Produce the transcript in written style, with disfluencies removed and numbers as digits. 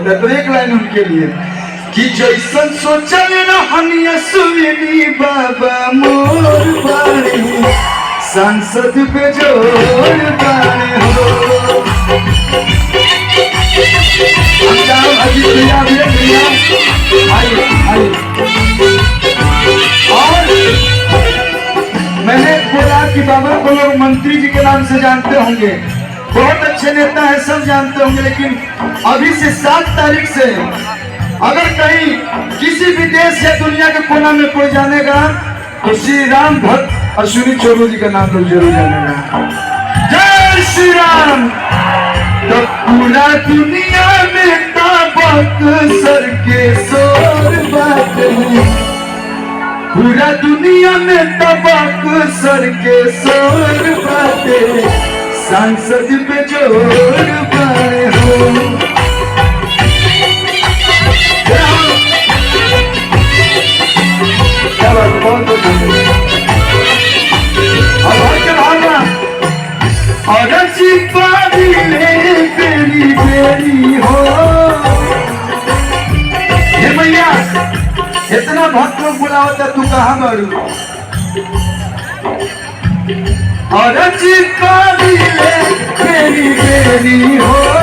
होता है। तो एक लाइन उनके लिए कि जैसन सोचल रहनिया सुनी बाबा मोर बाणी सांसद पे जोर बाणी हो। और मैंने बोला कि बाबा को लोग मंत्री जी के नाम से जानते होंगे, बहुत अच्छे नेता है, सब जानते होंगे, लेकिन अभी से 7 तारीख से अगर कहीं किसी भी देश या दुनिया के कोना में कोई जानेगा तो श्री राम भक्त अश्विनी चौबे जी का नाम तो जरूर जानेगा। जय श्री राम। तो पूरा दुनिया में सर के शोर बात है, पूरा दुनिया में तबाक सर के शोर बात है, सांसद पे जोर पाए हो। और बेरी बेरी हो भैया, इतना भक्त लोग बुला होता, तू कहाँ बारू? और बेरी बेरी हो।